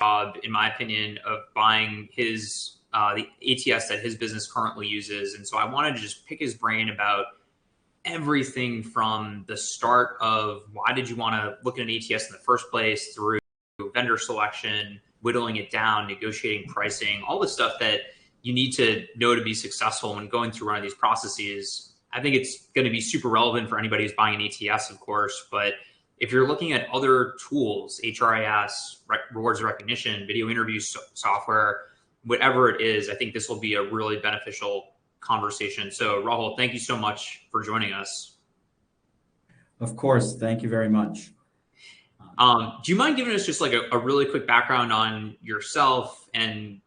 job, in my opinion, of buying his the ATS that his business currently uses. And so I wanted to just pick his brain about everything from the start of why did you want to look at an ATS in the first place, through vendor selection, whittling it down, negotiating pricing, all the stuff that you need to know to be successful when going through one of these processes. I think it's going to be super relevant for anybody who's buying an ATS, of course, but if you're looking at other tools, HRIS, rewards recognition, video interview software, whatever it is, I think this will be a really beneficial conversation. So Rahul, thank you so much for joining us. Of course, thank you very much. Do you mind giving us just like a really quick background on yourself and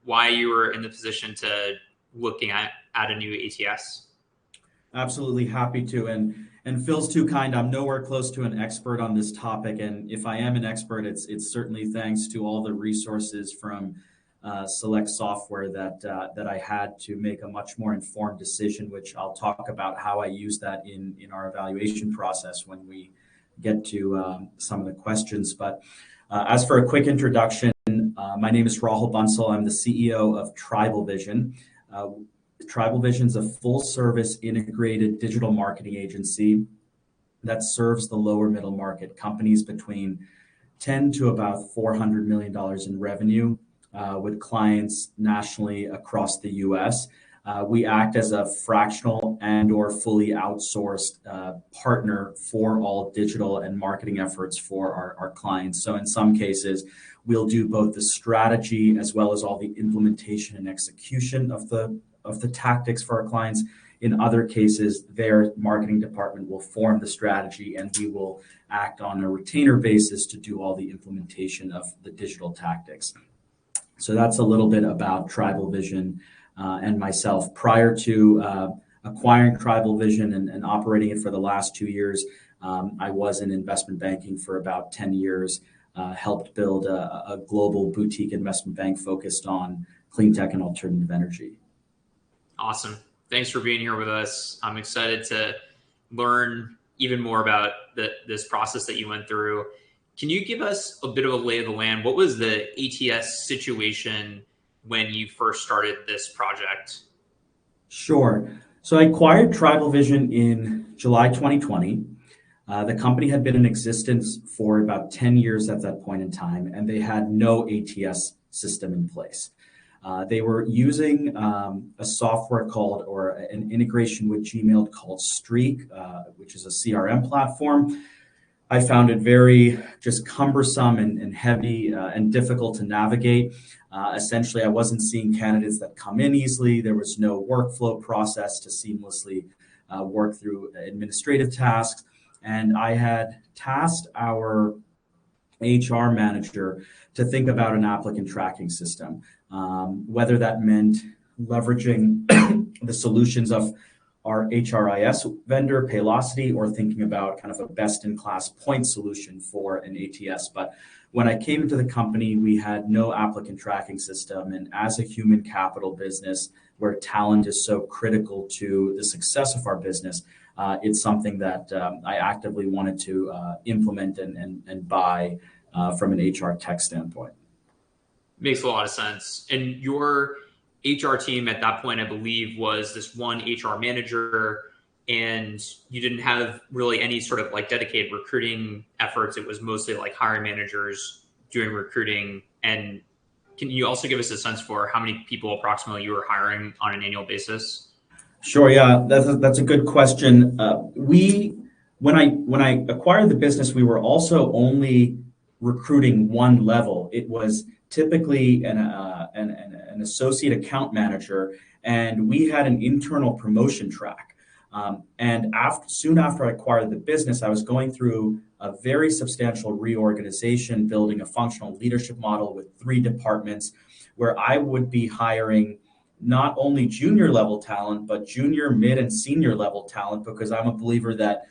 why you were in the position to looking at a new ATS? Absolutely happy to. And Phil's too kind. I'm nowhere close to an expert on this topic. And if I am an expert, it's certainly thanks to all the resources from Select Software that I had to make a much more informed decision, which I'll talk about how I use that in our evaluation process when we get to some of the questions. But as for a quick introduction, my name is Rahul Bansal. I'm the CEO of TribalVision. TribalVision is a full-service integrated digital marketing agency that serves the lower middle market, companies between 10 to about $400 million in revenue, with clients nationally across the U.S. We act as a fractional and or fully outsourced partner for all digital and marketing efforts for our clients. So in some cases, we'll do both the strategy as well as all the implementation and execution of the tactics for our clients. In other cases, their marketing department will form the strategy and we will act on a retainer basis to do all the implementation of the digital tactics. So that's a little bit about TribalVision and myself. Prior to acquiring TribalVision and operating it for the last 2 years, I was in investment banking for about 10 years, helped build a global boutique investment bank focused on clean tech and alternative energy. Awesome. Thanks for being here with us. I'm excited to learn even more about this process that you went through. Can you give us a bit of a lay of the land? What was the ATS situation when you first started this project? Sure. So I acquired TribalVision in July 2020. The company had been in existence for about 10 years at that point in time, and they had no ATS system in place. They were using a software called, or an integration with Gmail called Streak, which is a CRM platform. I found it very just cumbersome and heavy and difficult to navigate. Essentially, I wasn't seeing candidates that come in easily. There was no workflow process to seamlessly work through administrative tasks. And I had tasked our HR manager to think about an applicant tracking system, whether that meant leveraging the solutions of our HRIS vendor, Paylocity, or thinking about kind of a best-in-class point solution for an ATS. But when I came into the company, we had no applicant tracking system. And as a human capital business, where talent is so critical to the success of our business, it's something that I actively wanted to implement and buy from an HR tech standpoint. Makes a lot of sense. And your HR team at that point, I believe, was this one HR manager, and you didn't have really any sort of like dedicated recruiting efforts. It was mostly like hiring managers doing recruiting. And can you also give us a sense for how many people approximately you were hiring on an annual basis? Sure. Yeah, that's a good question. When I acquired the business, we were also only recruiting one level. It was typically an associate account manager, and we had an internal promotion track. And soon after I acquired the business, I was going through a very substantial reorganization, building a functional leadership model with 3 departments, where I would be hiring not only junior level talent, but junior, mid, and senior level talent, because I'm a believer that,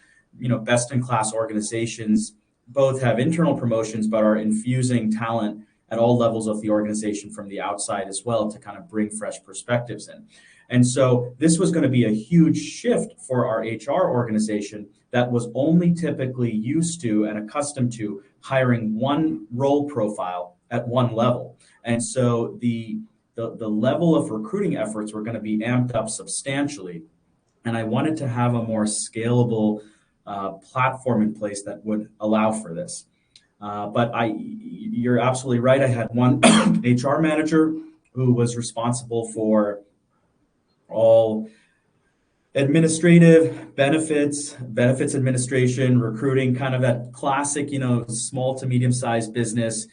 best in class organizations both have internal promotions, but are infusing talent at all levels of the organization from the outside as well to kind of bring fresh perspectives in. And so this was going to be a huge shift for our HR organization that was only typically used to and accustomed to hiring one role profile at one level. And so the level of recruiting efforts were going to be amped up substantially. And I wanted to have a more scalable platform in place that would allow for this. But you're absolutely right. I had one HR manager who was responsible for all administrative benefits administration, recruiting, kind of that classic, small to medium sized business,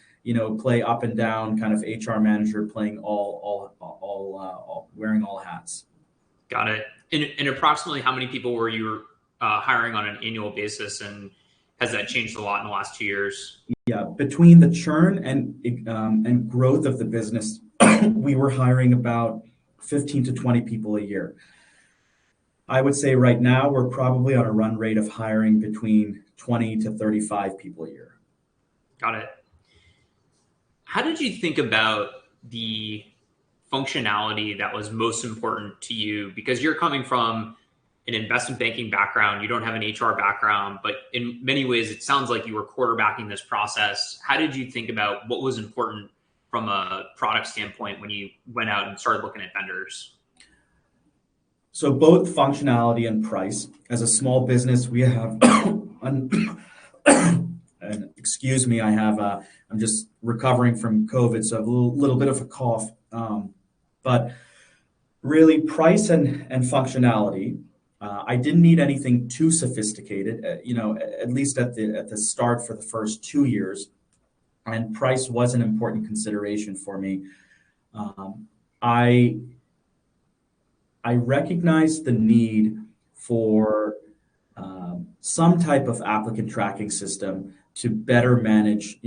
play up and down kind of HR manager, playing all wearing all hats. Got it. And approximately how many people were you hiring on an annual basis, and has that changed a lot in the last 2 years? Yeah, between the churn and growth of the business, we were hiring about 15 to 20 people a year. I would say right now we're probably on a run rate of hiring between 20 to 35 people a year. Got it. How did you think about the functionality that was most important to you? Because you're coming from an investment banking background, you don't have an HR background, but in many ways, it sounds like you were quarterbacking this process. How did you think about what was important from a product standpoint when you went out and started looking at vendors? So both functionality and price. As a small business, we have, and excuse me, I'm just recovering from COVID, so I have a little bit of a cough. But really, price and functionality. I didn't need anything too sophisticated, at least at the start for the first 2 years, and price was an important consideration for me. I recognized the need for some type of applicant tracking system to better manage,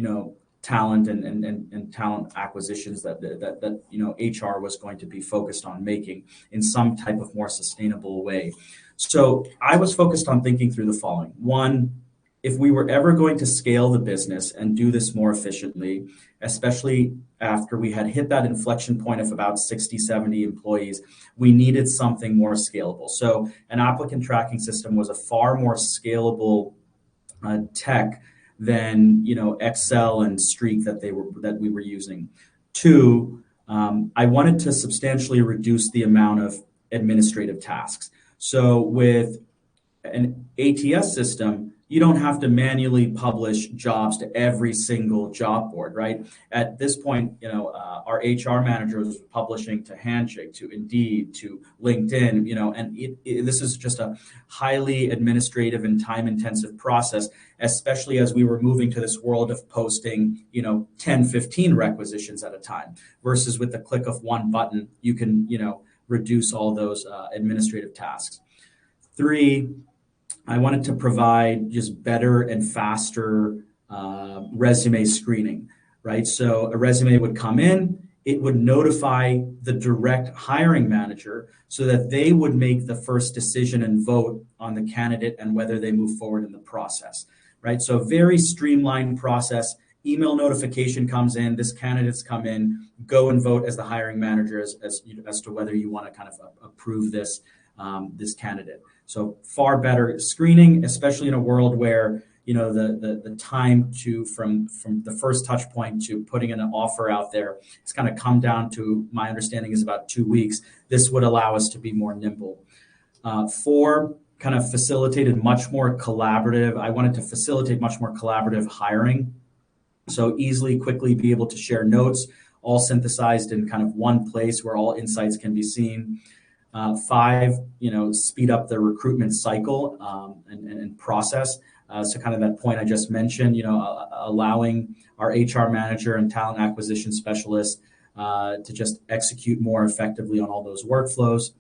talent and talent acquisitions that HR was going to be focused on making in some type of more sustainable way. So I was focused on thinking through the following. One, if we were ever going to scale the business and do this more efficiently, especially after we had hit that inflection point of about 60, 70 employees, we needed something more scalable. So an applicant tracking system was a far more scalable tech than Excel and Streak that we were using. Two, I wanted to substantially reduce the amount of administrative tasks. So with an ATS system, you don't have to manually publish jobs to every single job board, right? At this point, our HR manager was publishing to Handshake, to Indeed, to LinkedIn, and this is just a highly administrative and time-intensive process, especially as we were moving to this world of posting, 10, 15 requisitions at a time, versus with the click of one button, you can, reduce all those administrative tasks. Three, I wanted to provide just better and faster resume screening, right? So a resume would come in, it would notify the direct hiring manager so that they would make the first decision and vote on the candidate and whether they move forward in the process, right? So a very streamlined process. Email notification comes in, this candidate's come in, go and vote as the hiring manager as to whether you want to kind of approve this candidate. So far better screening, especially in a world where the time from the first touch point to putting an offer out there, it's going to come down to, my understanding is about 2 weeks. This would allow us to be more nimble. Four, kind of facilitated much more collaborative. I wanted to facilitate much more collaborative hiring. So easily, quickly be able to share notes, all synthesized in kind of one place where all insights can be seen. Five, speed up the recruitment cycle and process. So kind of that point I just mentioned, allowing our HR manager and talent acquisition specialist to just execute more effectively on all those workflows.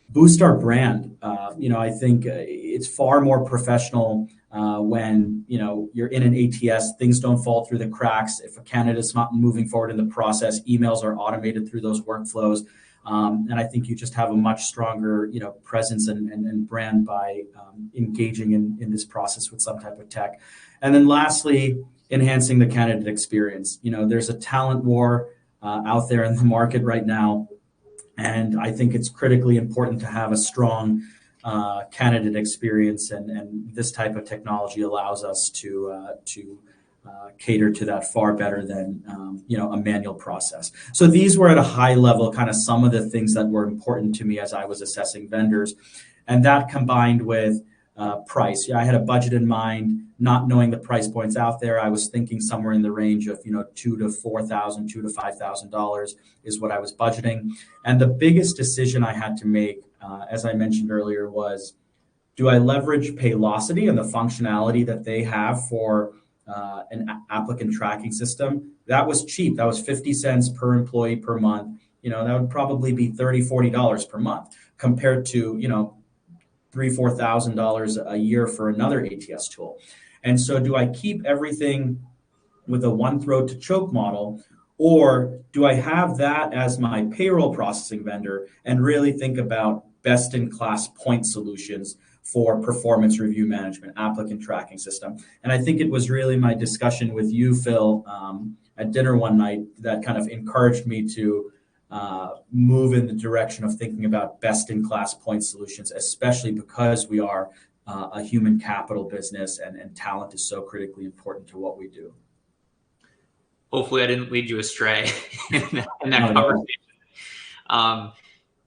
Boost our brand. I think it's far more professional when you're in an ATS, things don't fall through the cracks. If a candidate's not moving forward in the process, emails are automated through those workflows. And I think you just have a much stronger, presence and brand by engaging in this process with some type of tech. And then lastly, enhancing the candidate experience. There's a talent war out there in the market right now. And I think it's critically important to have a strong candidate experience. And this type of technology allows us to cater to that far better than a manual process. So these were at a high level, kind of some of the things that were important to me as I was assessing vendors, and that combined with price. Yeah, I had a budget in mind, not knowing the price points out there. I was thinking somewhere in the range of $2,000 to $4,000, $2,000 to $5,000 is what I was budgeting. And the biggest decision I had to make, as I mentioned earlier, was do I leverage Paylocity and the functionality that they have for an applicant tracking system? That was cheap. That was 50 cents per employee per month. That would probably be $30, $40 per month compared to, $3,000, $4,000 a year for another ATS tool. And so do I keep everything with a one throat to choke model, or do I have that as my payroll processing vendor and really think about best in class point solutions for performance review management, applicant tracking system? And I think it was really my discussion with you, Phil, at dinner one night that kind of encouraged me to move in the direction of thinking about best-in-class point solutions, especially because we are a human capital business and talent is so critically important to what we do. Hopefully I didn't lead you astray in that conversation.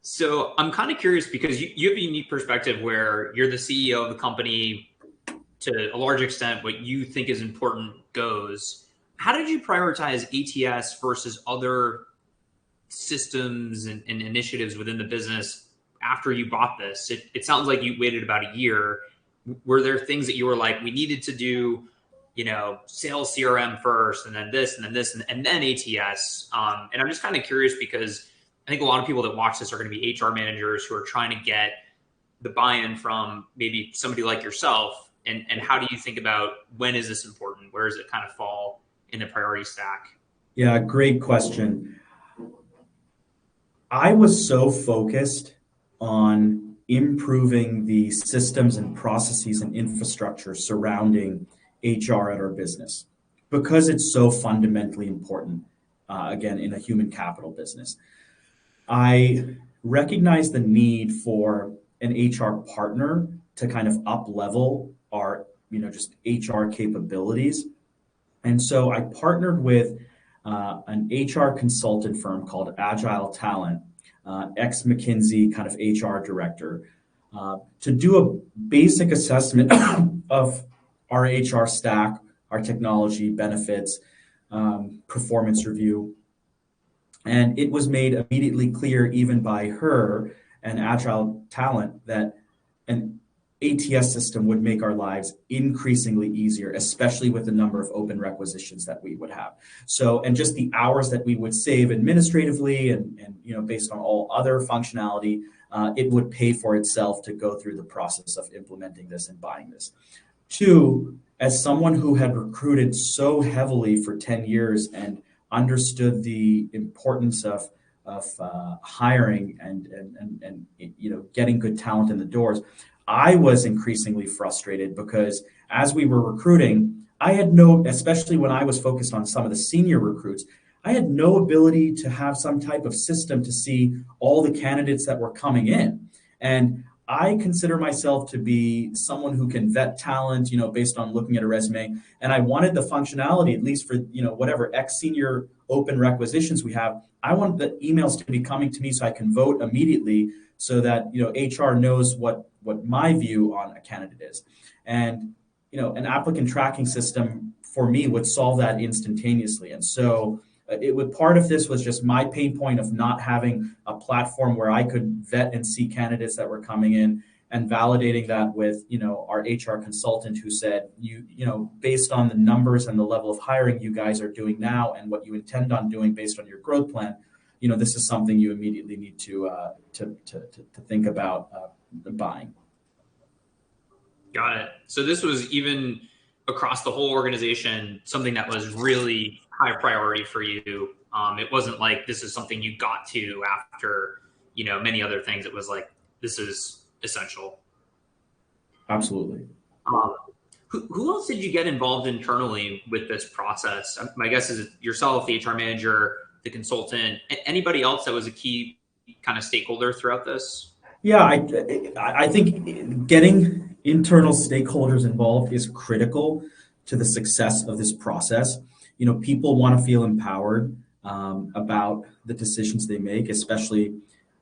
So I'm kind of curious because you have a unique perspective where you're the CEO of the company. To a large extent, what you think is important goes. How did you prioritize ATS versus other systems and initiatives within the business after you bought this? It sounds like you waited about a year. Were there things that you were like, we needed to do, sales CRM first, and then this, and then this, and then ATS? And I'm just kind of curious because I think a lot of people that watch this are going to be HR managers who are trying to get the buy-in from maybe somebody like yourself. And how do you think about when is this important? Where does it kind of fall in the priority stack? Yeah, great question. I was so focused on improving the systems and processes and infrastructure surrounding HR at our business because it's so fundamentally important, again, in a human capital business. I recognize the need for an HR partner to kind of up level our, just HR capabilities. And so I partnered with an HR consultant firm called Agile Talent, ex-McKinsey kind of HR director, to do a basic assessment of our HR stack, our technology, benefits, performance review. And it was made immediately clear, even by her and Agile Talent, that an ATS system would make our lives increasingly easier, especially with the number of open requisitions that we would have. So, and just the hours that we would save administratively and based on all other functionality, it would pay for itself to go through the process of implementing this and buying this. Two, as someone who had recruited so heavily for 10 years and understood the importance of hiring and getting good talent in the doors, I was increasingly frustrated because as we were recruiting, especially when I was focused on some of the senior recruits, I had no ability to have some type of system to see all the candidates that were coming in. And I consider myself to be someone who can vet talent, based on looking at a resume. And I wanted the functionality, at least for, whatever ex-senior open requisitions we have. I want the emails to be coming to me so I can vote immediately so that, HR knows what my view on a candidate is. And, an applicant tracking system for me would solve that instantaneously. And so part of this was just my pain point of not having a platform where I could vet and see candidates that were coming in, and validating that with, our HR consultant who said, based on the numbers and the level of hiring you guys are doing now and what you intend on doing based on your growth plan, this is something you immediately need to think about buying. Got it. So this was even across the whole organization, something that was really high priority for you. It wasn't like this is something you got to after, many other things. It was like, this is essential. Absolutely. Who else did you get involved internally with this process? My guess is yourself, the HR manager, the consultant, anybody else that was a key kind of stakeholder throughout this? Yeah, I think getting internal stakeholders involved is critical to the success of this process. People want to feel empowered about the decisions they make, especially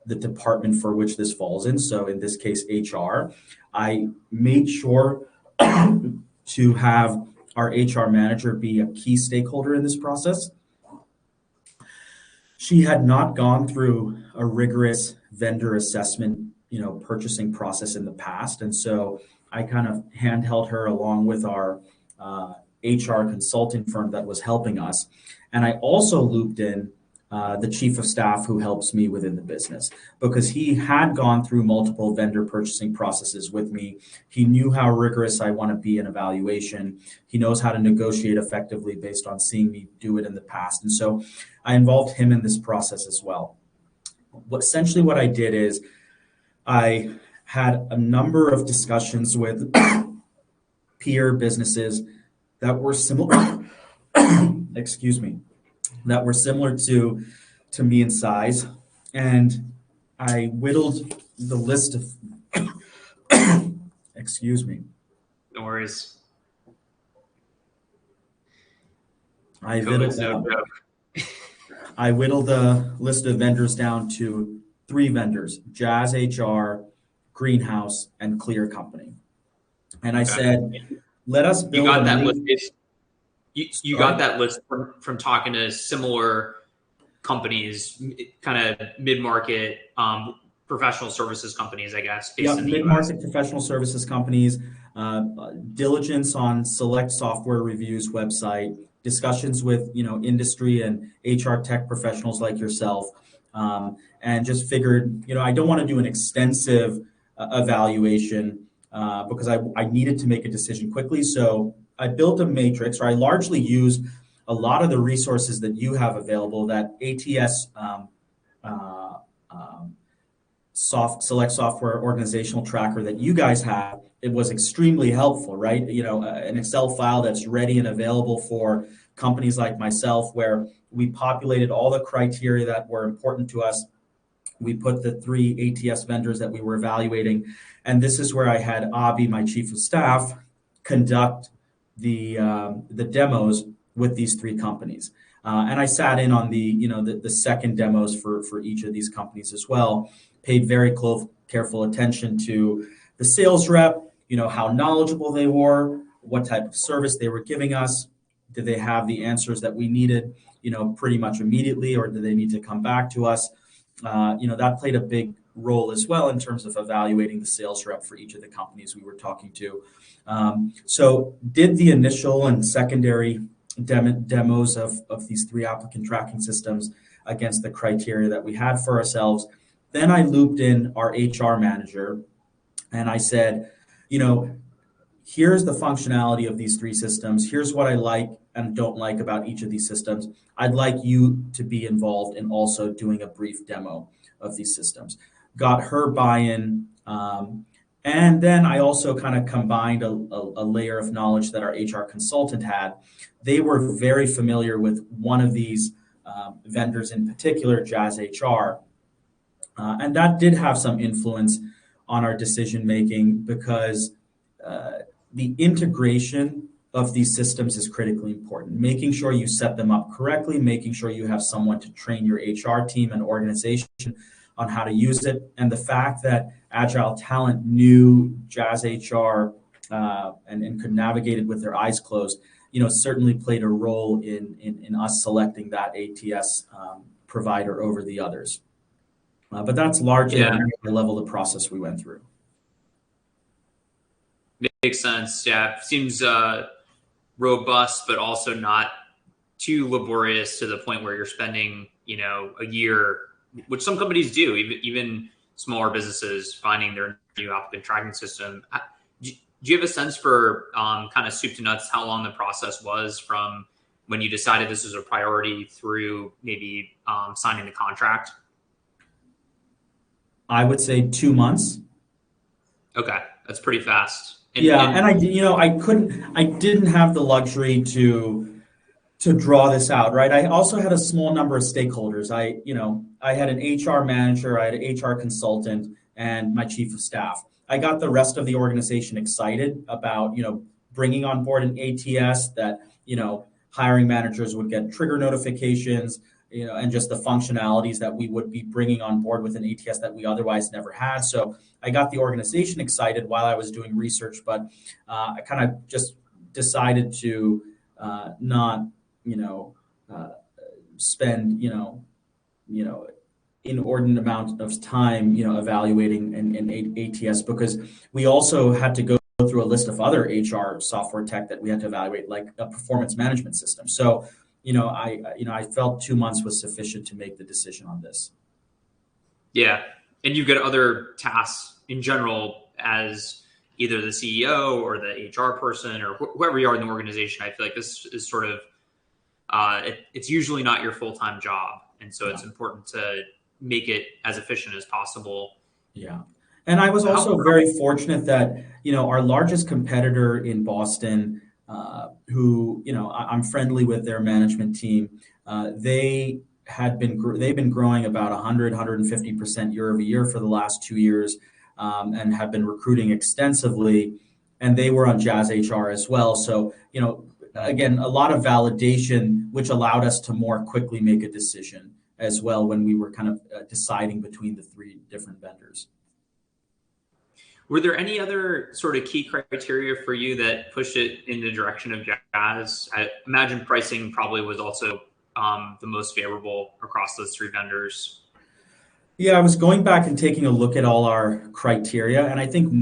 the department for which this falls in. So in this case, HR. I made sure to have our HR manager be a key stakeholder in this process. She had not gone through a rigorous vendor assessment, purchasing process in the past. And so I kind of handheld her along with our HR consulting firm that was helping us. And I also looped in the chief of staff who helps me within the business, because he had gone through multiple vendor purchasing processes with me. He knew how rigorous I want to be in evaluation. He knows how to negotiate effectively based on seeing me do it in the past. And so I involved him in this process as well. Essentially what I did is I had a number of discussions with peer businesses that were similar, excuse me, that were similar to me in size. And I whittled the list of, excuse me. No worries. I whittled the list of vendors down to 3 vendors: Jazz HR, Greenhouse, and Clear Company. And I said, let us build. You got that list. You got that list from talking to similar companies, kind of mid-market professional services companies, I guess, based in the mid-market professional services companies, diligence on Select Software Review's website, discussions with industry and HR tech professionals like yourself, and just figured I don't want to do an extensive evaluation because I needed to make a decision quickly. So I built a matrix, or I largely used a lot of the resources that you have available, that ATS Select Software Organizational Tracker that you guys have. It was extremely helpful, right? An Excel file that's ready and available for companies like myself, where we populated all the criteria that were important to us. We put the 3 ATS vendors that we were evaluating, and this is where I had Abhi, my chief of staff, conduct the demos with these 3 companies. And I sat in on the second demos for each of these companies as well. Paid very careful attention to the sales rep, how knowledgeable they were, what type of service they were giving us. Did they have the answers that we needed, pretty much immediately, or did they need to come back to us? That played a big role as well in terms of evaluating the sales rep for each of the companies we were talking to. So did the initial and secondary demos of these 3 applicant tracking systems against the criteria that we had for ourselves. Then I looped in our HR manager and I said, here's the functionality of these 3 systems. Here's what I like and don't like about each of these systems. I'd like you to be involved in also doing a brief demo of these systems. Got her buy-in. And then I also kind of combined a layer of knowledge that our HR consultant had. They were very familiar with one of these vendors in particular, Jazz HR. And that did have some influence on our decision making, because the integration of these systems is critically important. Making sure you set them up correctly, making sure you have someone to train your HR team and organization on how to use it. And the fact that Agile Talent knew Jazz HR and could navigate it with their eyes closed, certainly played a role in us selecting that ATS provider over the others. But that's largely the level of process we went through. Makes sense. Yeah, seems robust, but also not too laborious to the point where you're spending, a year, which some companies do, even smaller businesses, finding their new applicant tracking system. Do you have a sense for kind of soup to nuts how long the process was from when you decided this was a priority through maybe signing the contract? I would say 2 months. Okay, that's pretty fast. And I didn't have the luxury to draw this out, right? I also had a small number of stakeholders. I had an HR manager, I had an HR consultant, and my chief of staff. I got the rest of the organization excited about, bringing on board an ATS that, hiring managers would get trigger notifications, and just the functionalities that we would be bringing on board with an ATS that we otherwise never had. So I got the organization excited while I was doing research, but I kind of just decided to not, spend, inordinate amount of time, evaluating an ATS, because we also had to go through a list of other HR software tech that we had to evaluate, like a performance management system. So, I felt 2 months was sufficient to make the decision on this. Yeah. And you've got other tasks in general as either the CEO or the HR person or whoever you are in the organization. I feel like this is sort of, it's usually not your full-time job. And so it's important to make it as efficient as possible. Yeah. And I was also very fortunate that, our largest competitor in Boston, who, I'm friendly with their management team, they've been growing about 150% year over year for the last 2 years, and have been recruiting extensively. And they were on Jazz HR as well. So, again, a lot of validation, which allowed us to more quickly make a decision as well when we were kind of deciding between the 3 different vendors. Were there any other sort of key criteria for you that pushed it in the direction of Jazz? I imagine pricing probably was also the most favorable across those 3 vendors. Yeah, I was going back and taking a look at all our criteria, and I think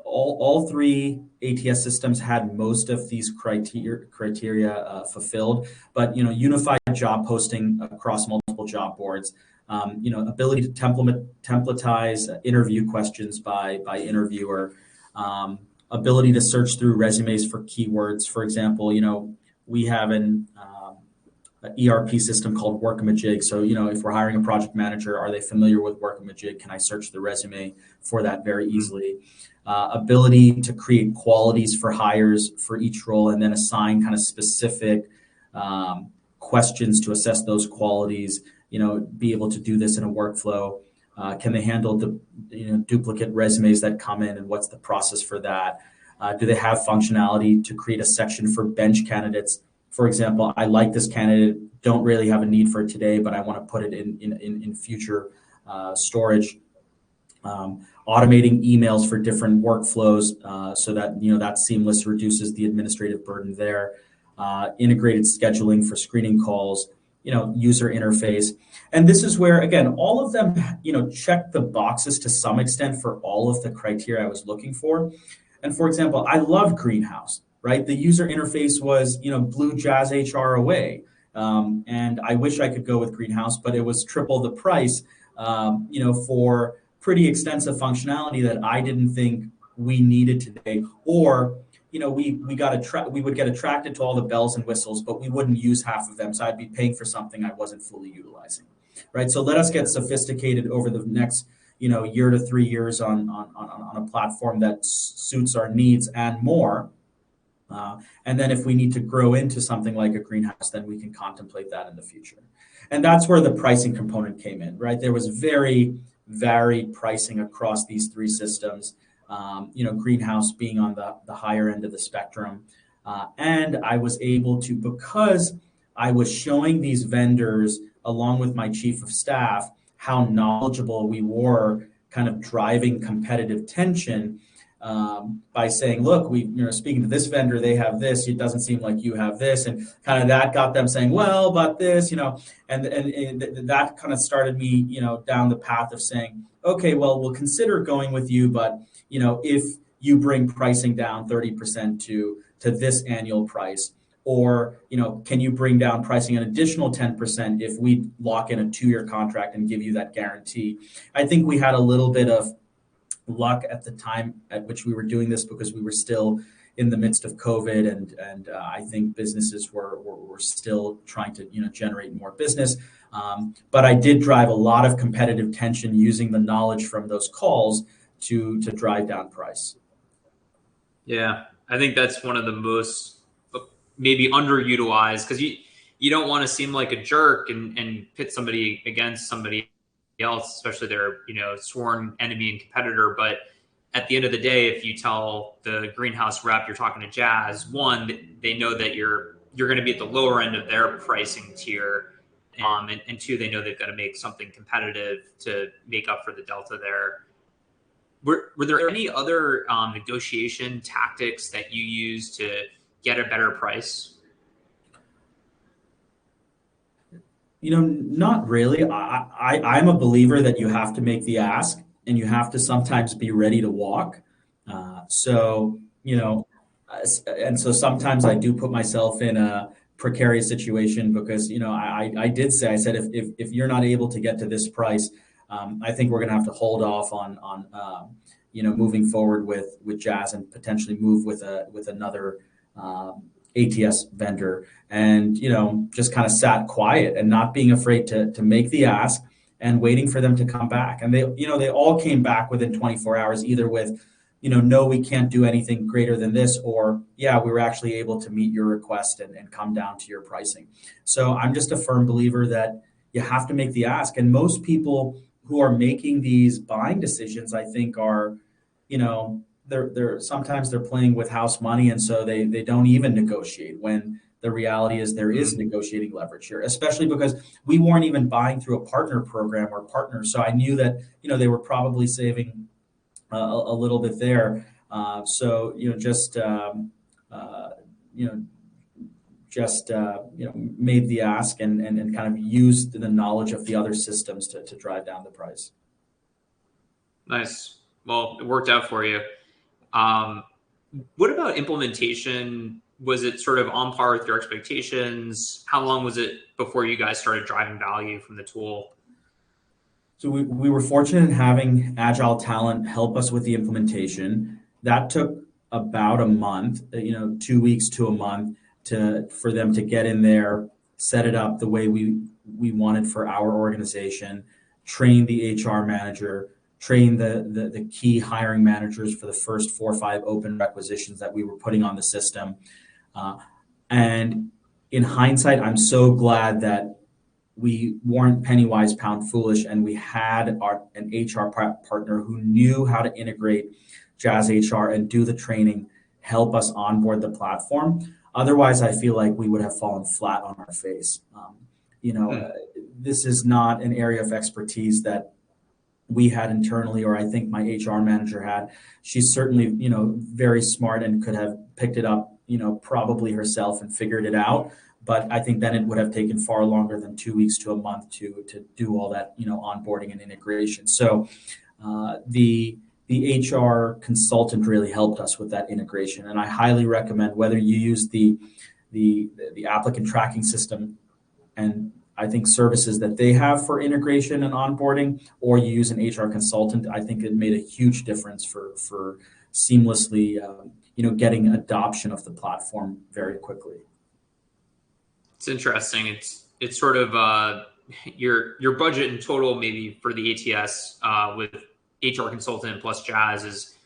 all 3 ATS systems had most of these criteria fulfilled. But unified job posting across multiple job boards, ability to templatize interview questions by interviewer, ability to search through resumes for keywords. For example, we have an ERP system called Workamajig. So, if we're hiring a project manager, are they familiar with Workamajig? Can I search the resume for that very easily? Ability to create qualities for hires for each role and then assign kind of specific questions to assess those qualities, be able to do this in a workflow. Can they handle the duplicate resumes that come in, and what's the process for that? Do they have functionality to create a section for bench candidates? For example, I like this candidate, don't really have a need for it today, but I want to put it in future storage. Automating emails for different workflows, so that that seamless reduces the administrative burden there. Integrated scheduling for screening calls, user interface. And this is where, again, all of them, check the boxes to some extent for all of the criteria I was looking for. And for example, I love Greenhouse, right? The user interface was, blew Jazz HR away. And I wish I could go with Greenhouse, but it was triple the price, for pretty extensive functionality that I didn't think we needed today. Or, we would get attracted to all the bells and whistles, but we wouldn't use half of them. So I'd be paying for something I wasn't fully utilizing, right? So let us get sophisticated over the next, year to 3 years on a platform that suits our needs and more. And then if we need to grow into something like a Greenhouse, then we can contemplate that in the future. And that's where the pricing component came in, right? There was very varied pricing across these 3 systems. Greenhouse being on the higher end of the spectrum. And I was able to, because I was showing these vendors, along with my chief of staff, how knowledgeable we were kind of driving competitive tension, by saying, look, speaking to this vendor, they have this, it doesn't seem like you have this. And kind of that got them saying, well, but this, and that kind of started me, down the path of saying, okay, well, we'll consider going with you, but if you bring pricing down 30% to this annual price, or can you bring down pricing an additional 10% if we lock in a 2-year contract and give you that guarantee? I think we had a little bit of luck at the time at which we were doing this, because we were still in the midst of COVID, and I think businesses were still trying to generate more business. But I did drive a lot of competitive tension using the knowledge from those calls to drive down price. Yeah, I think that's one of the most maybe underutilized, because you don't want to seem like a jerk and pit somebody against somebody else, especially their sworn enemy and competitor. But at the end of the day, if you tell the greenhouse rep you're talking to Jazz, one, they know that you're going to be at the lower end of their pricing tier. And two, they know they've got to make something competitive to make up for the delta there. Were there any other negotiation tactics that you used to get a better price? Not really. I'm a believer that you have to make the ask and you have to sometimes be ready to walk. So, and so sometimes I do put myself in a precarious situation because, I did say, I said, if you're not able to get to this price, I think we're going to have to hold off on moving forward with Jazz and potentially move with another ATS vendor, and just kind of sat quiet and not being afraid to make the ask and waiting for them to come back. And they all came back within 24 hours, either with no, we can't do anything greater than this, or yeah, we were actually able to meet your request and come down to your pricing. So I'm just a firm believer that you have to make the ask. And most people who are making these buying decisions, I think, are, they're sometimes they're playing with house money, and so they don't even negotiate, when the reality is there is negotiating leverage here, especially because we weren't even buying through a partner program or partners. So I knew that they were probably saving a little bit there. Made the ask and kind of used the knowledge of the other systems to drive down the price. Nice. Well, it worked out for you. What about implementation? Was it sort of on par with your expectations? How long was it before you guys started driving value from the tool? So we were fortunate in having agile talent help us with the implementation. That took about a month, 2 weeks to a month for them to get in there, set it up the way we wanted for our organization, train the HR manager, train the key hiring managers for the first 4 or 5 open requisitions that we were putting on the system. And in hindsight, I'm so glad that we weren't penny wise, pound foolish, and we had an HR partner who knew how to integrate Jazz HR and do the training, help us onboard the platform. Otherwise, I feel like we would have fallen flat on our face. This is not an area of expertise that we had internally, or I think my HR manager had. She's certainly, very smart and could have picked it up, probably herself and figured it out. But I think then it would have taken far longer than 2 weeks to a month to do all that, onboarding and integration. So the HR consultant really helped us with that integration. And I highly recommend, whether you use the applicant tracking system and I think services that they have for integration and onboarding, or you use an HR consultant, I think it made a huge difference for seamlessly, getting adoption of the platform very quickly. It's interesting. It's sort of your budget in total, maybe for the ATS with HR consultant plus Jazz, is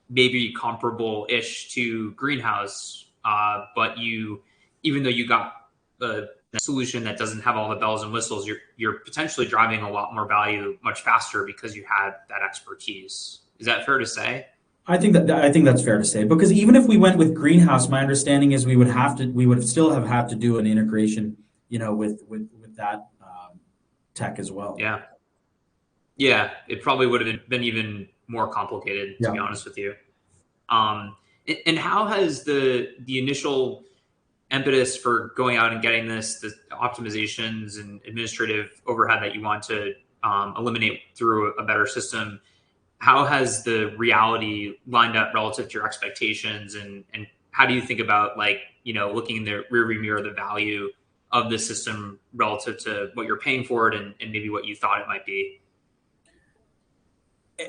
maybe comparable-ish to Greenhouse, but even though you got a solution that doesn't have all the bells and whistles, you're potentially driving a lot more value much faster because you had that expertise. Is that fair to say? I think that's fair to say, because even if we went with Greenhouse, my understanding is we would still have had to do an integration, with that tech as well. Yeah, it probably would have been even more complicated, to be honest with you. And how has the initial impetus for going out and getting the optimizations and administrative overhead that you want to eliminate through a better system, how has the reality lined up relative to your expectations, and how do you think about, looking in the rearview mirror, the value of the system relative to what you're paying for it and maybe what you thought it might be?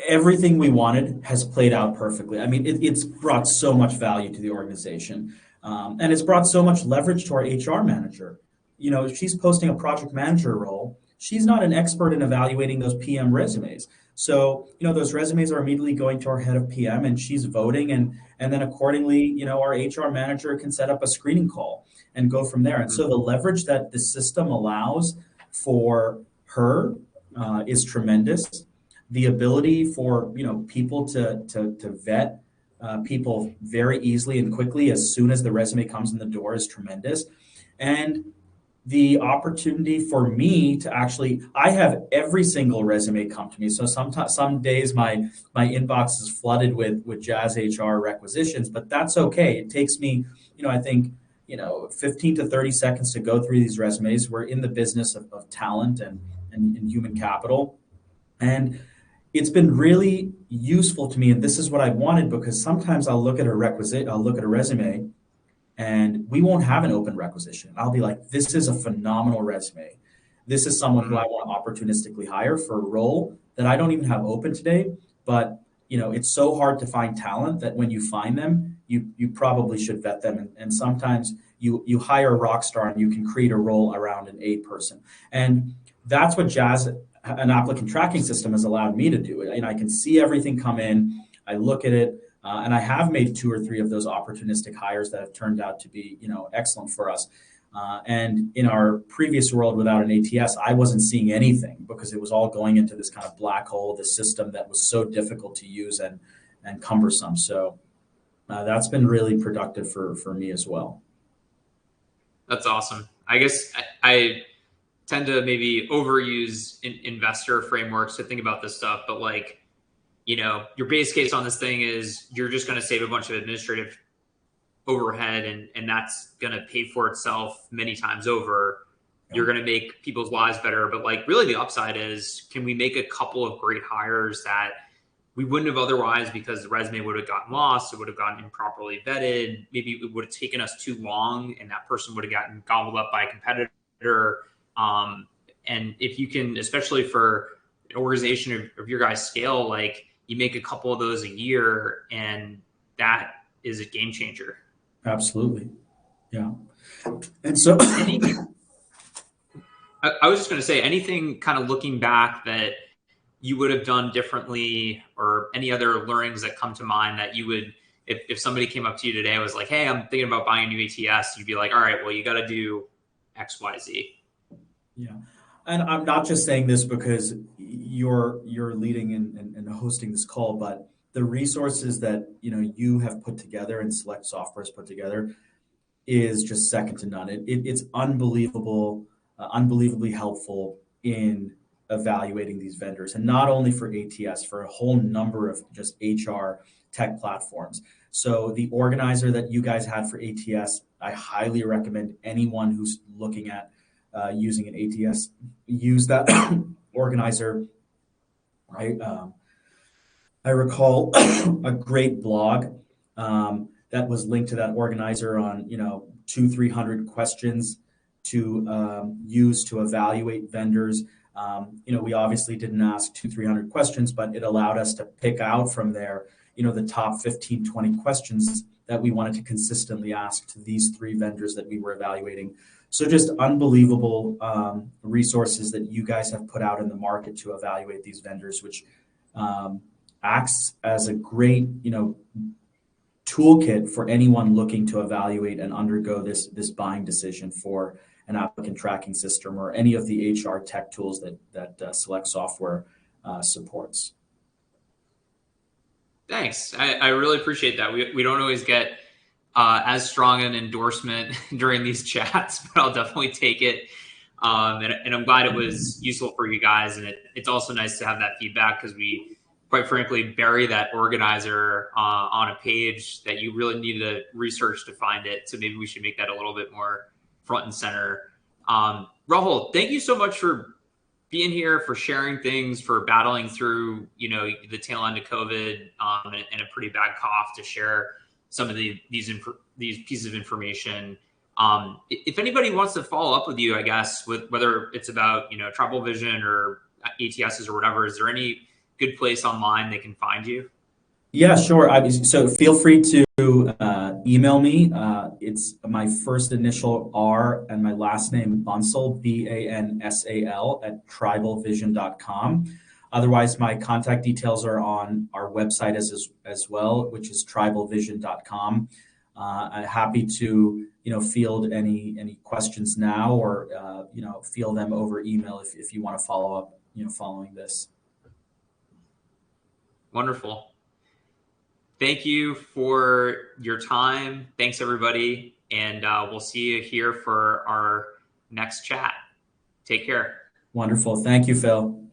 Everything we wanted has played out perfectly. I mean, it's brought so much value to the organization, and it's brought so much leverage to our HR manager. If she's posting a project manager role, she's not an expert in evaluating those PM resumes. So, those resumes are immediately going to our head of PM, and she's voting, and then accordingly, our HR manager can set up a screening call and go from there. And so the leverage that the system allows for her is tremendous. the ability for people to vet people very easily and quickly as soon as the resume comes in the door is tremendous. And the opportunity for me to actually, I have every single resume come to me. So sometimes, some days my inbox is flooded with Jazz HR requisitions, but that's okay. It takes me, I think, 15 to 30 seconds to go through these resumes. We're in the business of talent and human capital. And it's been really useful to me. And this is what I wanted, because sometimes I'll look at a resume and we won't have an open requisition. I'll be like, this is a phenomenal resume. This is someone who I want to opportunistically hire for a role that I don't even have open today. But it's so hard to find talent that when you find them, you probably should vet them. And sometimes you hire a rock star and you can create a role around an A person. And that's what Jazz, an applicant tracking system, has allowed me to do. And I can see everything come in. I look at it. And I have made 2 or 3 of those opportunistic hires that have turned out to be, excellent for us. And in our previous world without an ATS, I wasn't seeing anything because it was all going into this kind of black hole, this system that was so difficult to use and cumbersome. So that's been really productive for me as well. That's awesome. I guess I tend to maybe overuse investor frameworks to think about this stuff, but your base case on this thing is you're just going to save a bunch of administrative overhead and that's going to pay for itself many times over. You're going to make people's lives better. But really the upside is, can we make a couple of great hires that we wouldn't have otherwise because the resume would have gotten lost, it would have gotten improperly vetted, maybe it would have taken us too long and that person would have gotten gobbled up by a competitor. And if you can, especially for an organization of your guys' scale, you make a couple of those a year, and that is a game changer. Absolutely. Yeah. And so I was just going to say, anything kind of looking back that you would have done differently, or any other learnings that come to mind that you would, if somebody came up to you today and was like, hey, I'm thinking about buying a new ATS, you'd be like, all right, well, you got to do X, Y, Z. Yeah. And I'm not just saying this because you're leading and hosting this call, but the resources that you have put together and Select Software has put together is just second to none. It's unbelievable, unbelievably helpful in evaluating these vendors, and not only for ATS, for a whole number of just HR tech platforms. So the organizer that you guys had for ATS, I highly recommend anyone who's looking at using an ATS, use that organizer. I recall a great blog that was linked to that organizer on 200-300 questions to use to evaluate vendors. We obviously didn't ask 200-300 questions, but it allowed us to pick out from there the top 15-20 questions that we wanted to consistently ask to these 3 vendors that we were evaluating. So just unbelievable resources that you guys have put out in the market to evaluate these vendors, which acts as a great, toolkit for anyone looking to evaluate and undergo this buying decision for an applicant tracking system or any of the HR tech tools that Select Software supports. Thanks. I really appreciate that. We don't always get as strong an endorsement during these chats, but I'll definitely take it. And I'm glad it was useful for you guys. And it's also nice to have that feedback, because we, quite frankly, bury that organizer on a page that you really need to research to find it. So maybe we should make that a little bit more front and center. Rahul, thank you so much for being here, for sharing things, for battling through, the tail end of COVID and a pretty bad cough to share some of these pieces of information. If anybody wants to follow up with you, I guess, with whether it's about, TribalVision or ATSs or whatever, is there any good place online they can find you? Yeah, sure. So feel free to email me. It's my first initial R and my last name, Bansal, Bansal, at TribalVision.com. Otherwise, my contact details are on our website as well, which is TribalVision.com. I'm happy to field any questions now, or field them over email if you want to follow up following this. Wonderful. Thank you for your time. Thanks, everybody. And we'll see you here for our next chat. Take care. Wonderful. Thank you, Phil.